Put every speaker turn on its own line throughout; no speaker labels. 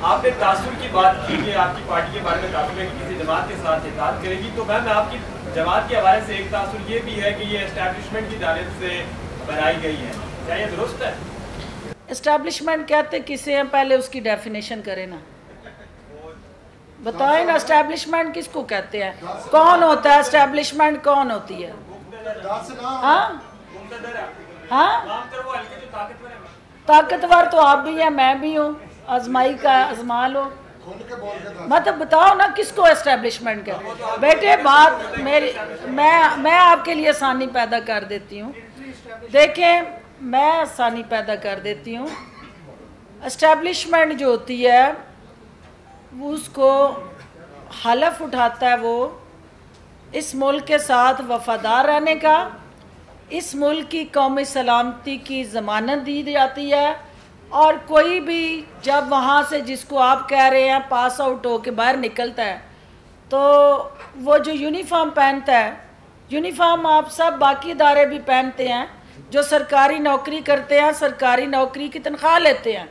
आपने तासुर की बात की कि आपकी पार्टी के बारे में तासुर है कि किसी जमात के साथ इत्तेहाद करेगी, तो मैम आपकी जमात के हवाले से एक तासुर ये भी है कि ये एस्टैब्लिशमेंट की जानिब से बनाई गई है, क्या ये दुरुस्त है?
एस्टैब्लिशमेंट कहते किसे हैं, पहले उसकी डेफिनेशन करें ना, बताएं ना एस्टैब्लिशमेंट किसको कहते हैं, कौन होता है एस्टैब्लिशमेंट, कौन होती है? हाँ हाँ, ताकतवर तो आप भी हैं, मैं भी हूँ, आजमाई का आजमा लो। मतलब बताओ ना किसको एस्टैब्लिशमेंट कहते बेटे, बात मेरी, मैं आपके लिए आसानी पैदा कर देती हूँ। देखें, मैं आसानी पैदा कर देती हूँ। एस्टैब्लिशमेंट जो होती है वो उसको हलफ उठाता है वो इस मुल्क के साथ वफादार रहने का, इस मुल्क की कौमी सलामती की ज़मानत दी जाती है, और कोई भी जब वहाँ से जिसको आप कह रहे हैं पास आउट होकर बाहर निकलता है तो वो जो यूनिफॉर्म पहनता है, यूनिफॉर्म आप सब बाकी इदारे भी पहनते हैं, जो सरकारी नौकरी करते हैं सरकारी नौकरी की तनख्वाह लेते हैं।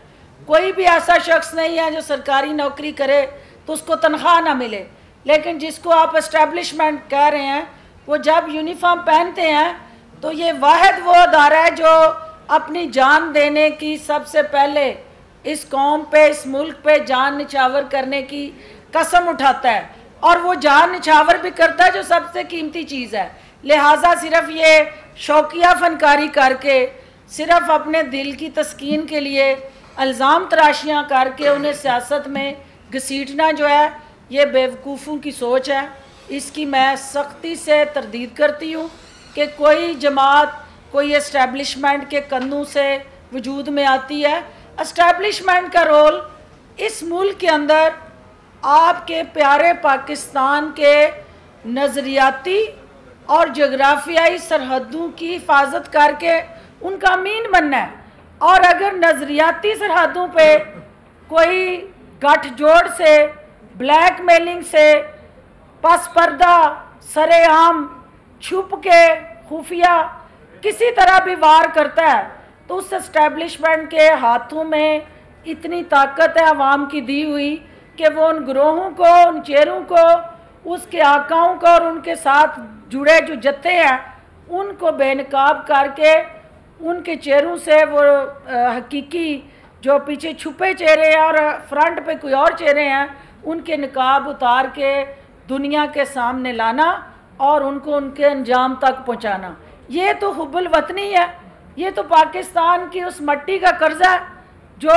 कोई भी ऐसा शख्स नहीं है जो सरकारी नौकरी करे तो उसको तनख्वाह ना मिले, लेकिन जिसको आप एस्टैब्लिशमेंट कह रहे हैं वो जब यूनिफॉर्म पहनते हैं तो ये वाहिद वो अदारा है जो अपनी जान देने की, सबसे पहले इस कौम पे, इस मुल्क पे जान निछावर करने की कसम उठाता है, और वो जान निछावर भी करता है जो सबसे कीमती चीज़ है। लिहाजा सिर्फ ये शौकिया फनकारी करके, सिर्फ अपने दिल की तस्कीन के लिए इल्ज़ाम तराशियाँ करके उन्हें सियासत में घसीटना जो है ये बेवकूफ़ों की सोच है। इसकी मैं सख्ती से तरदीद करती हूँ कि कोई जमात कोई एस्टैब्लिशमेंट के कंधों से वजूद में आती है। एस्टैब्लिशमेंट का रोल इस मुल्क के अंदर आपके प्यारे पाकिस्तान के नज़रियाती और जोग्राफियाई सरहदों की हिफाजत करके उनका अमीन बनना है, और अगर नज़रियाती सरहदों पे कोई गठजोड़ से, ब्लैकमेलिंग से, पस पर्दा, सरेआम, छुप के, खुफिया किसी तरह भी वार करता है तो उस एस्टैब्लिशमेंट के हाथों में इतनी ताकत है अवाम की दी हुई कि वो उन ग्रोहों को, उन चेहरों को, उसके आकाओं को और उनके साथ जुड़े जो जत्थे हैं उनको बेनकाब करके उनके चेहरों से वो हकीकी जो पीछे छुपे चेहरे हैं और फ्रंट पे कोई और चेहरे हैं उनके निकाब उतार के दुनिया के सामने लाना और उनको उनके अंजाम तक पहुंचाना। ये तो हुब्बुल वतनी है, ये तो पाकिस्तान की उस मट्टी का कर्जा है जो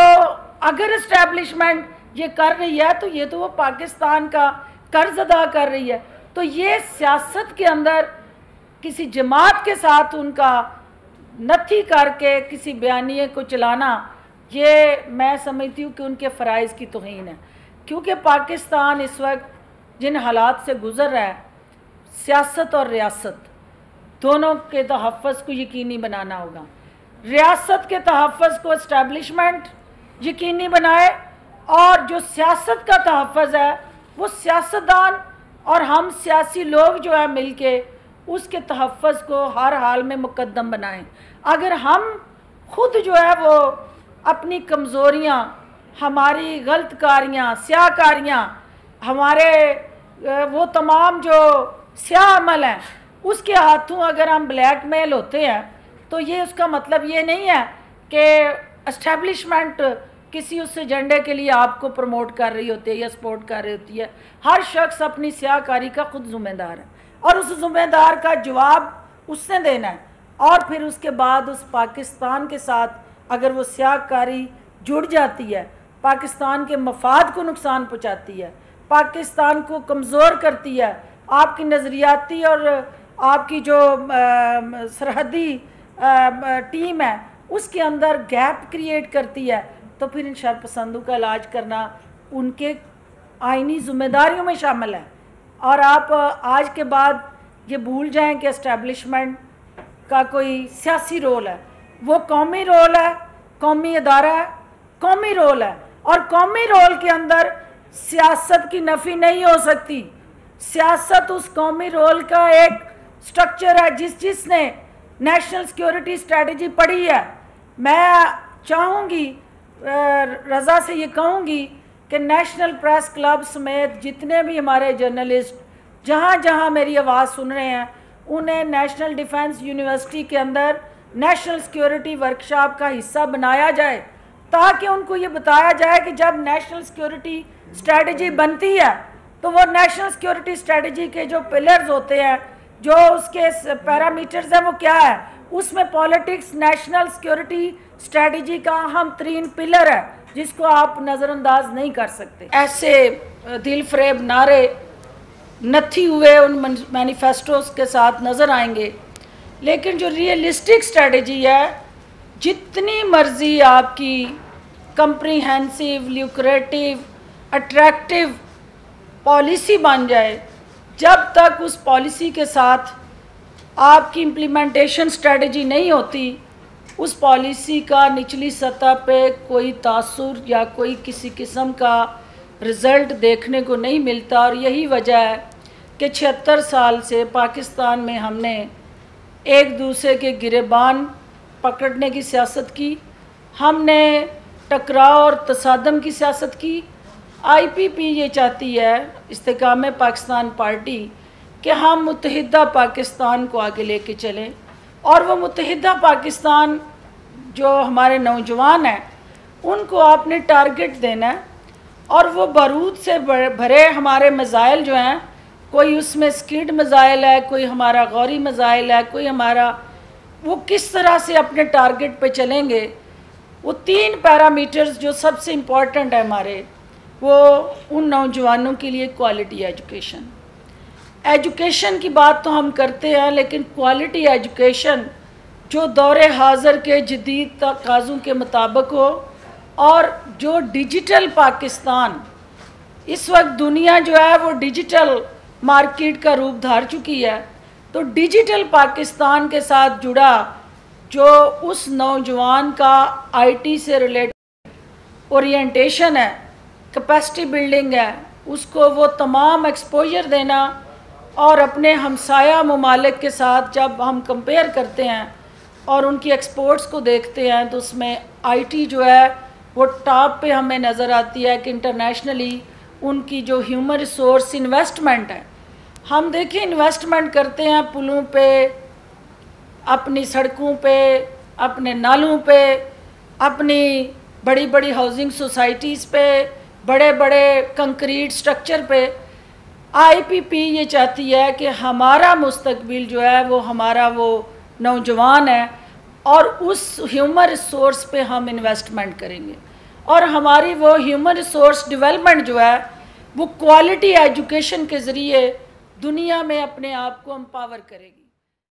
अगर एस्टैब्लिशमेंट ये कर रही है तो ये तो वो पाकिस्तान का कर्ज अदा कर रही है। तो ये सियासत के अंदर किसी जमात के साथ उनका नथी करके किसी बयानिए को चलाना, ये मैं समझती हूँ कि उनके फ़राइज़ की तौहीन है, क्योंकि पाकिस्तान इस वक्त जिन हालात से गुज़र रहा है, सियासत और रियासत दोनों के तहफ़्फ़ुज़ को यकीनी बनाना होगा। रियासत के तहफ़्फ़ुज़ को एस्टैब्लिशमेंट यकीनी बनाए, और जो सियासत का तहफ़्फ़ुज़ है वो सियासतदान और हम सियासी लोग जो है मिल के उसके तहफ़्फ़ुज़ को हर हाल में मुक़द्दम बनाएं। अगर हम खुद जो है वो अपनी कमज़ोरियाँ, हमारी गलतकारियाँ, स्याहकारियाँ, हमारे वो तमाम जो स्याह अमल हैं उसके हाथों अगर हम ब्लैकमेल होते हैं तो ये उसका मतलब ये नहीं है कि एस्टैब्लिशमेंट किसी उस एजेंडे के लिए आपको प्रमोट कर रही होती है या सपोर्ट कर रही होती है। हर शख्स अपनी स्याहकारी का खुद ज़िम्मेदार है और उस ज़िम्मेदार का जवाब उसने देना है, और फिर उसके बाद उस पाकिस्तान के साथ अगर वो स्याहकारी जुड़ जाती है, पाकिस्तान के मफाद को नुकसान पहुँचाती है, पाकिस्तान को कमज़ोर करती है, आपकी नज़रियाती और आपकी जो सरहदी टीम है उसके अंदर गैप क्रिएट करती है, तो फिर इन शरपसंदों का इलाज करना उनके आइनी ज़िम्मेदारियों में शामिल है। और आप आज के बाद ये भूल जाएं कि एस्टैब्लिशमेंट का कोई सियासी रोल है, वो कौमी रोल है, कौमी अदारा है, कौमी रोल है, और कौमी रोल के अंदर सियासत की नफ़ी नहीं हो सकती। सियासत उस कौमी रोल का एक स्ट्रक्चर है। जिसने नेशनल सिक्योरिटी स्ट्रेटजी पढ़ी है, मैं चाहूँगी, रज़ा से ये कहूँगी कि नेशनल प्रेस क्लब समेत जितने भी हमारे जर्नलिस्ट जहाँ जहाँ मेरी आवाज़ सुन रहे हैं, उन्हें नेशनल डिफेंस यूनिवर्सिटी के अंदर नेशनल सिक्योरिटी वर्कशॉप का हिस्सा बनाया जाए, ताकि उनको ये बताया जाए कि जब नेशनल सिक्योरिटी स्ट्रेटजी बनती है तो वो नेशनल सिक्योरिटी स्ट्रेटजी के जो पिलर्स होते हैं, जो उसके पैरामीटर्स हैं, वो क्या है। उसमें पॉलिटिक्स नेशनल सिक्योरिटी स्ट्रेटजी का अहम तरीन पिलर है, जिसको आप नज़रअंदाज नहीं कर सकते। ऐसे दिल फरेब नारे नथी हुए उन मैनिफेस्टोस के साथ नज़र आएंगे, लेकिन जो रियलिस्टिक स्ट्रेटजी है, जितनी मर्जी आपकी कंप्रीहेंसिव, ल्यूक्रेटिव, अट्रैक्टिव पॉलिसी बन जाए, जब तक उस पॉलिसी के साथ आपकी इम्प्लीमेंटेशन स्ट्रेटजी नहीं होती, उस पॉलिसी का निचली सतह पे कोई तासुर या कोई किसी किस्म का रिज़ल्ट देखने को नहीं मिलता। और यही वजह है कि 76 साल से पाकिस्तान में हमने एक दूसरे के गिरेबान पकड़ने की सियासत की, हमने टकराव और तसादम की सियासत की। IPP ये चाहती है, इस्तेकाम पाकिस्तान पार्टी, कि हम मुत्तहिदा पाकिस्तान को आगे लेके चलें, और वो मुत्तहिदा पाकिस्तान जो हमारे नौजवान हैं उनको आपने टारगेट देना है, और वो बारूद से भरे हमारे मिज़ाइल जो हैं, कोई उसमें स्किड मिज़ाइल है, कोई हमारा गौरी मिज़ाइल है, कोई हमारा, वो किस तरह से अपने टारगेट पे चलेंगे। वो 3 पैरामीटर्स जो सबसे इम्पॉर्टेंट है हमारे, वो उन नौजवानों के लिए क्वालिटी एजुकेशन की बात तो हम करते हैं, लेकिन क्वालिटी एजुकेशन जो दौरे हाज़र के जदीद तकाज़ों के मुताबिक हो, और जो डिजिटल पाकिस्तान, इस वक्त दुनिया जो है वो डिजिटल मार्केट का रूप धार चुकी है, तो डिजिटल पाकिस्तान के साथ जुड़ा जो उस नौजवान का IT से रिलेटेड ओरिएंटेशन है, कैपेसिटी बिल्डिंग है, उसको वो तमाम एक्सपोजर देना। और अपने हमसाया ममालिक के साथ जब हम कंपेयर करते हैं और उनकी एक्सपोर्ट्स को देखते हैं, तो उसमें IT जो है वो टॉप पे हमें नज़र आती है कि इंटरनेशनली उनकी जो ह्यूमन रिसोर्स इन्वेस्टमेंट है, हम देखिए इन्वेस्टमेंट करते हैं पुलों पे, अपनी सड़कों पे, अपने नालों पे, अपनी बड़ी बड़ी हाउसिंग सोसाइटीज़ पे, बड़े बड़े कंक्रीट स्ट्रक्चर पे। IPP ये चाहती है कि हमारा मुस्तकबिल जो है वो हमारा वो नौजवान है, और उस ह्यूमन रिसोर्स पे हम इन्वेस्टमेंट करेंगे, और हमारी वो ह्यूमन रिसोर्स डेवलपमेंट जो है वो क्वालिटी एजुकेशन के ज़रिए दुनिया में अपने आप को एम्पावर करेगी।